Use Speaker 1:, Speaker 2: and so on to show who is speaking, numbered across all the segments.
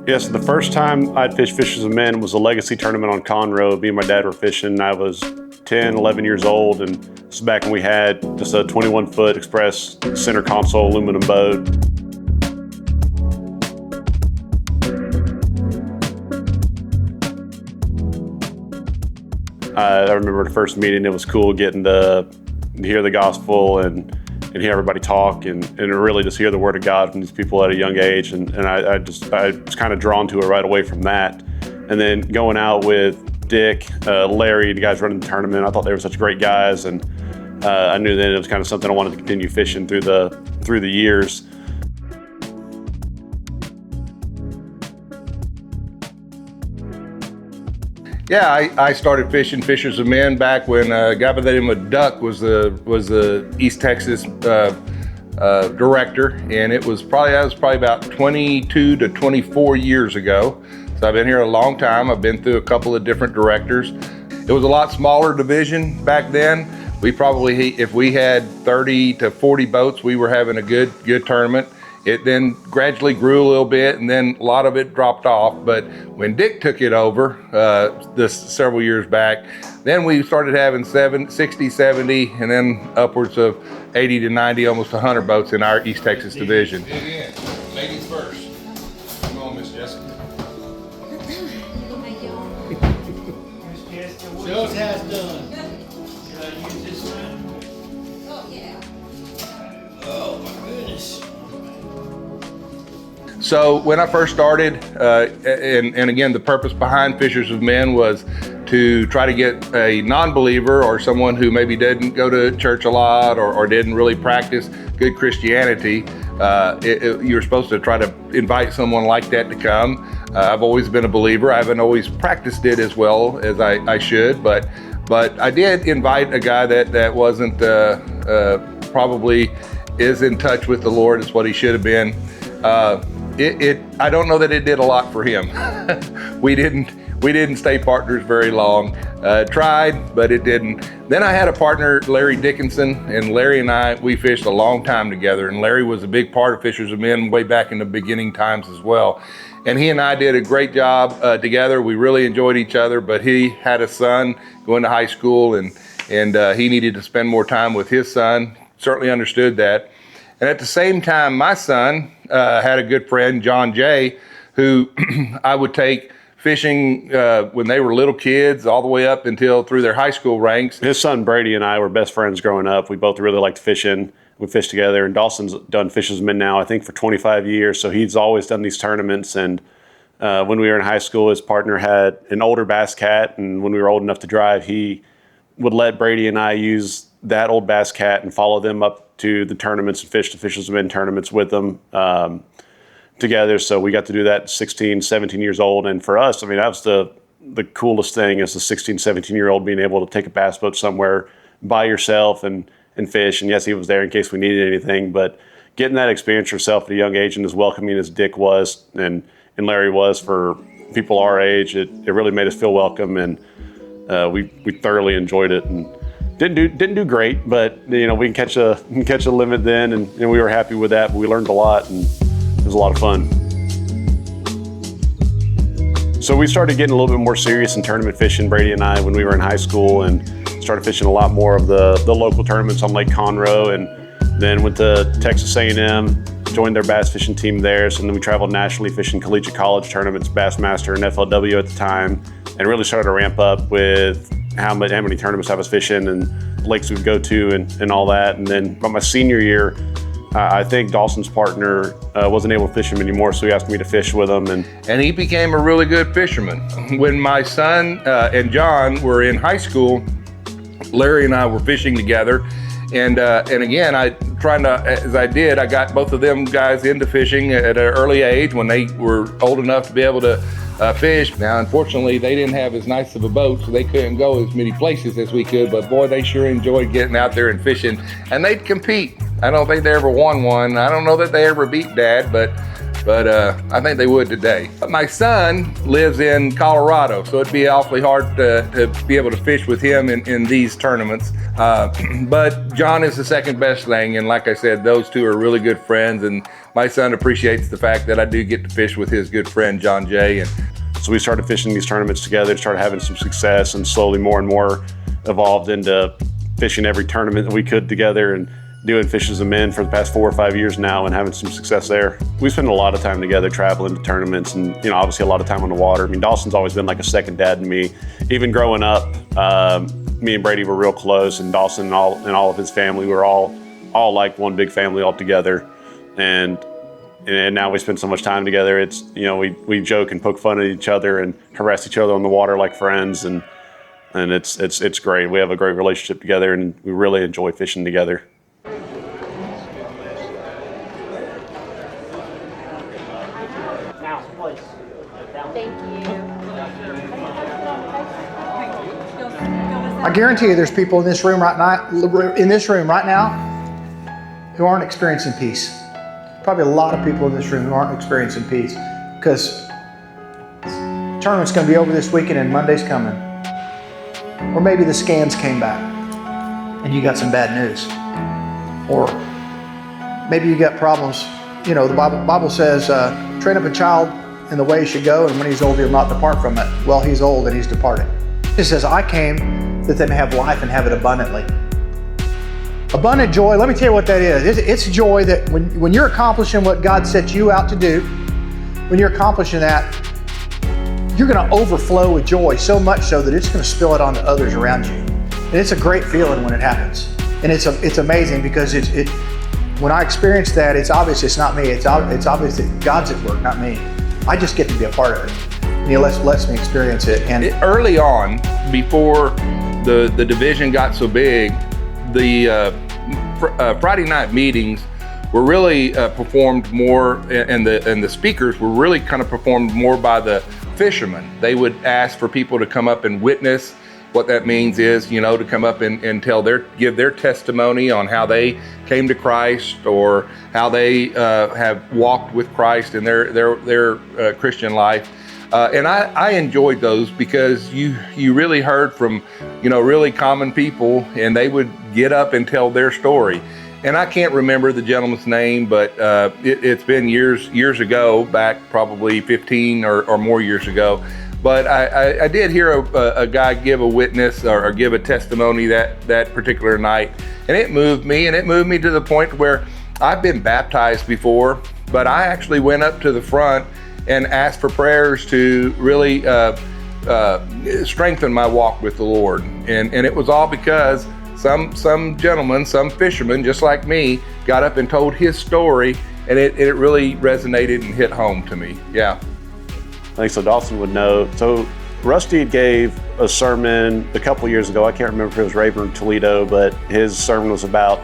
Speaker 1: Yes, the first time I'd fished Fishers of Men was a legacy tournament on Conroe. Me and my dad were fishing. I was 10, 11 years old, and this is back when we had just a 21-foot express center console aluminum boat. I remember the first meeting. It was cool getting to hear the gospel and hear everybody talk and really just hear the word of God from these people at a young age. And I was kind of drawn to it right away from that. And then going out with Dick, Larry, the guys running the tournament, I thought they were such great guys. And I knew then it was kind of something I wanted to continue fishing through the years.
Speaker 2: Yeah, I started fishing Fishers of Men back when a guy by the name of Duck was the East Texas director, and I was probably about 22 to 24 years ago. So I've been here a long time. I've been through a couple of different directors. It was a lot smaller division back then. We probably, if we had 30 to 40 boats, we were having a good tournament. It then gradually grew a little bit, and then a lot of it dropped off. But when Dick took it over this several years back, then we started having 60, 70, and then upwards of 80 to 90, almost 100 boats in our East Texas division.
Speaker 3: Dig in. Ladies first. Come on, Miss Jessica.
Speaker 4: Show us how it's done. Should I use this one?
Speaker 5: Oh, yeah.
Speaker 4: Oh, my goodness.
Speaker 2: So when I first started, and again, the purpose behind Fishers of Men was to try to get a non-believer or someone who maybe didn't go to church a lot or didn't really practice good Christianity. You're supposed to try to invite someone like that to come. I've always been a believer. I haven't always practiced it as well as I should, but I did invite a guy that wasn't probably is in touch with the Lord as what he should have been. I don't know that it did a lot for him. We didn't stay partners very long. Tried, but it didn't. Then I had a partner, Larry Dickinson, and Larry and we fished a long time together. And Larry was a big part of Fishers of Men way back in the beginning times as well. And he and I did a great job together. We really enjoyed each other, but he had a son going to high school, and he needed to spend more time with his son. Certainly understood that. And at the same time, my son had a good friend, John Jay, who I would take fishing when they were little kids all the way up until through their high school ranks.
Speaker 1: His son Brady and I were best friends growing up. We both really liked fishing. We fished together, and Dawson's done Fishers of Men now, I think, for 25 years. So he's always done these tournaments. And when we were in high school, his partner had an older Bass Cat, and when we were old enough to drive, he would let Brady and I use that old Bass Cat and follow them up to the tournaments and fish the Fishers of Men tournaments with them together. So we got to do that 16, 17 years old. And for us, I mean, that was the coolest thing as a 16, 17-year-old being able to take a bass boat somewhere by yourself and fish. And yes, he was there in case we needed anything, but getting that experience yourself at a young age and as welcoming as Dick was and Larry was for people our age, it really made us feel welcome, and we thoroughly enjoyed it. And didn't do great, but we can catch a limit then, and we were happy with that. But we learned a lot, and it was a lot of fun. So we started getting a little bit more serious in tournament fishing, Brady and I, when we were in high school, and started fishing a lot more of the local tournaments on Lake Conroe, and then went to Texas A&M, joined their bass fishing team there. So then we traveled nationally fishing collegiate college tournaments, Bassmaster and FLW at the time, and really started to ramp up with how many tournaments I was fishing and lakes we'd go to and all that. And then by my senior year, I think Dawson's partner wasn't able to fish him anymore, so he asked me to fish with him.
Speaker 2: And he became a really good fisherman. When my son and John were in high school, Larry and I were fishing together. And again, I got both of them guys into fishing at an early age when they were old enough to be able to fish. Now, unfortunately, they didn't have as nice of a boat, so they couldn't go as many places as we could, but boy, they sure enjoyed getting out there and fishing, and they'd compete. I don't think they ever won one. I don't know that they ever beat Dad, but I think they would today. But my son lives in Colorado, so it'd be awfully hard to be able to fish with him in these tournaments. But John is the second best thing, and like I said, those two are really good friends, and my son appreciates the fact that I do get to fish with his good friend, John Jay. And
Speaker 1: So we started fishing these tournaments together, started having some success, and slowly more and more evolved into fishing every tournament that we could together and doing Fishes of Men for the past 4 or 5 years now and having some success there. We spend a lot of time together traveling to tournaments and, obviously a lot of time on the water. I mean, Dawson's always been like a second dad to me. Even growing up, me and Brady were real close, and Dawson and all of his family were all like one big family all together. And now we spend so much time together. It's, we joke and poke fun at each other and harass each other on the water like friends, and it's great. We have a great relationship together, and we really enjoy fishing together.
Speaker 5: I guarantee you there's people in this room right now who aren't experiencing peace. Probably a lot of people in this room who aren't experiencing peace because the tournament's going to be over this weekend and Monday's coming. Or maybe the scans came back and you got some bad news. Or maybe you got problems. The Bible says, train up a child in the way he should go, and when he's old, he'll not depart from it. Well, he's old and he's departed. It says, I came that they may have life and have it abundantly. Abundant joy, let me tell you what that is. It's joy that when you're accomplishing what God set you out to do, when you're accomplishing that, you're going to overflow with joy, so much so that it's going to spill it onto others around you. And it's a great feeling when it happens. And it's amazing because when I experience that, it's obvious it's not me. It's obvious that God's at work, not me. I just get to be a part of it. And He lets me experience it. And
Speaker 2: early on, before the division got so big, the Friday night meetings were really performed more, and the speakers were really kind of performed more by the fishermen. They would ask for people to come up and witness. What that means is, to come up and give their testimony on how they came to Christ or how they have walked with Christ in their Christian life. And I enjoyed those because you really heard from, really common people, and they would get up and tell their story. And I can't remember the gentleman's name, but it's been years ago, back probably 15 or more years ago. But I did hear a guy give a witness or give a testimony that particular night, and it moved me, to the point where I've been baptized before, but I actually went up to the front and asked for prayers to really strengthen my walk with the Lord. And it was all because some gentleman, some fisherman just like me, got up and told his story, and it really resonated and hit home to me. Yeah.
Speaker 1: I think so Dawson would know. So Rusty gave a sermon a couple years ago. I can't remember if it was Rayburn Toledo, but his sermon was about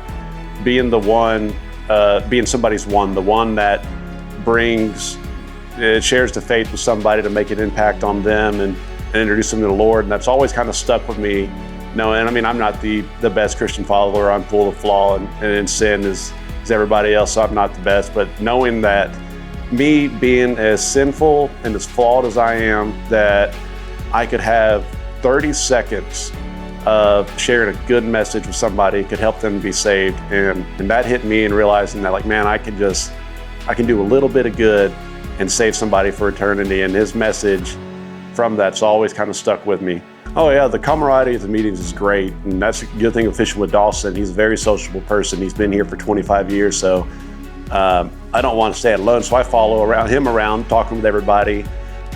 Speaker 1: being the one, being somebody's one, the one that shares the faith with somebody to make an impact on them and introduce them to the Lord. And that's always kind of stuck with me. And I mean, I'm not the best Christian follower. I'm full of flaw and in sin as everybody else, so I'm not the best. But knowing that me being as sinful and as flawed as I am, that I could have 30 seconds of sharing a good message with somebody could help them be saved. And that hit me, and realizing that, like, man, I can do a little bit of good and save somebody for eternity. And his message from that's always kind of stuck with me. Oh yeah, the camaraderie at the meetings is great. And that's a good thing of fishing with Dawson. He's a very sociable person. He's been here for 25 years. So I don't want to stay alone, so I follow him around, talking with everybody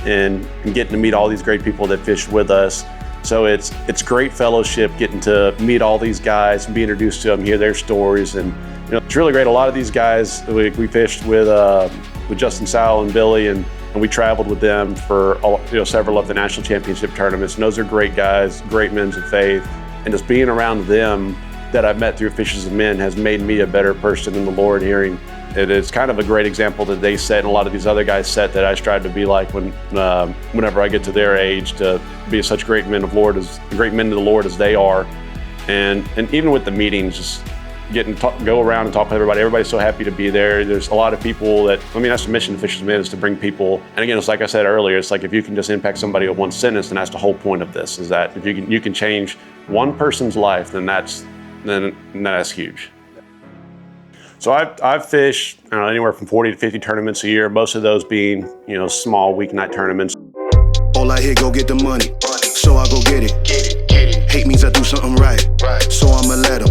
Speaker 1: and getting to meet all these great people that fish with us. So it's great fellowship, getting to meet all these guys and be introduced to them, hear their stories. And it's really great. A lot of these guys, we fished with Justin Sowell and Billy, and we traveled with them for several of the national championship tournaments. And those are great guys, great men of faith. And just being around them that I've met through Fishes of Men has made me a better person in the Lord. Hearing it is kind of a great example that they set, and a lot of these other guys set, that I strive to be like whenever I get to their age, to be such great men of the Lord as they are. And even with the meetings, just go around and talk to everybody. Everybody's so happy to be there. There's a lot of people that's the mission of Fishes of Men, is to bring people. And again, it's like I said earlier, it's like if you can just impact somebody with one sentence, then that's the whole point of this, is that if you can change one person's life, then that's huge. So I've fished, I don't know, anywhere from 40 to 50 tournaments a year, most of those being, small weeknight tournaments.
Speaker 6: All I hear, go get the money, so I go get it. Hate means I do something right, so I'ma let him.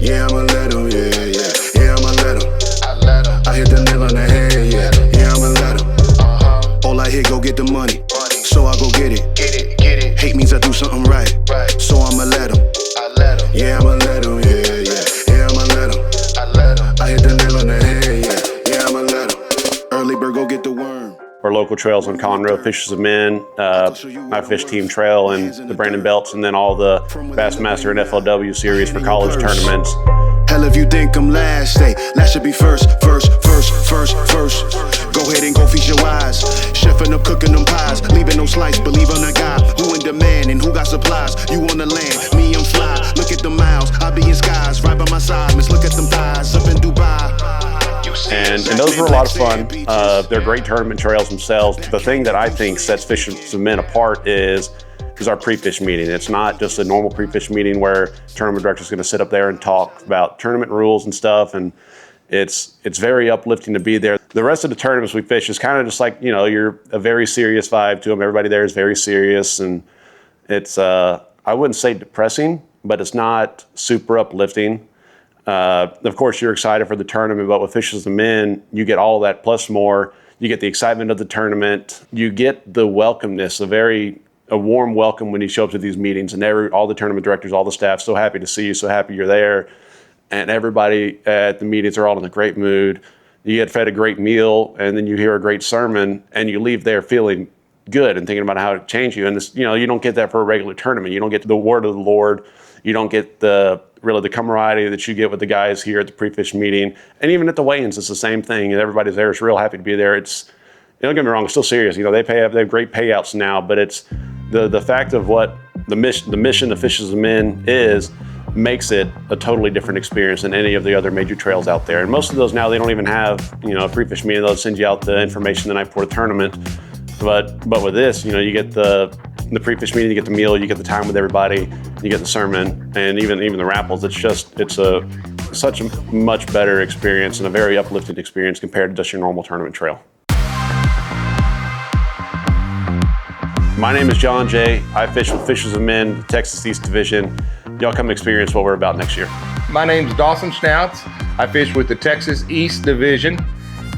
Speaker 6: Yeah, I'ma let him, yeah, I'ma let him. I hit the nail on the head, yeah, I'ma let him. All I hear, go get the money, so I go get it. Hate means I do something right, so I'ma let him. Yeah, I'ma let him, yeah, I'ma let him. I hit the nail on the head, yeah, I'ma let him. Early bird, go get the worm.
Speaker 1: Our local trails on Conroe, Fishes of Men, I fish Team Trail and the Brandon Belts, and then all the Bassmaster and FLW series for college tournaments.
Speaker 6: Hell, if you think I'm last, hey, last should be first. Go ahead and go feast your eyes. Chefing up, cooking them pies, leaving no slice. Believe on a guy who in demand and who got supplies. You on the land, me I'm fly. Look at the miles, I be in skies. Right by my side, miss, look at them thighs up in Dubai.
Speaker 1: And those were a lot of fun. They're great tournament trails themselves. The thing that I think sets Fishes of Men apart is our pre-fish meeting. It's not just a normal pre-fish meeting where tournament director's going to sit up there and talk about tournament rules and stuff, and it's very uplifting to be there. The rest of the tournaments we fish is kind of just like, you're a very serious vibe to them. Everybody there is very serious, and it's, I wouldn't say depressing, but it's not super uplifting. Of course, you're excited for the tournament, but with Fishes of Men, you get all of that plus more. You get the excitement of the tournament. You get the welcomeness, a warm welcome when you show up to these meetings, and all the tournament directors, all the staff, so happy to see you, so happy you're there. And everybody at the meetings are all in a great mood. You get fed a great meal, and then you hear a great sermon, and you leave there feeling good and thinking about how it changed you. And this, you don't get that for a regular tournament. You don't get the word of the Lord. You don't get the camaraderie that you get with the guys here at the pre-fish meeting. And even at the weigh-ins, it's the same thing. And everybody's there is real happy to be there. Don't get me wrong, it's still serious. They have great payouts now, but it's the fact of what the mission of Fishes of Men makes it a totally different experience than any of the other major trails out there. And most of those now, they don't even have, a pre-fish meeting. They'll send you out the information the night before the tournament. But with this, you get the pre-fish meeting, you get the meal, you get the time with everybody, you get the sermon, and even the raffles. It's such a much better experience and a very uplifting experience compared to just your normal tournament trail. My name is John Jay. I fish with Fishes of Men, Texas East Division. Y'all come experience what we're about next year.
Speaker 2: My name's Dawson Schnautz. I fish with the Texas East Division.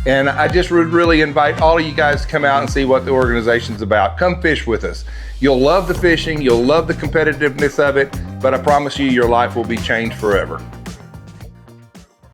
Speaker 2: And I just would really invite all of you guys to come out and see what the organization's about. Come fish with us. You'll love the fishing, you'll love the competitiveness of it, but I promise you your life will be changed forever.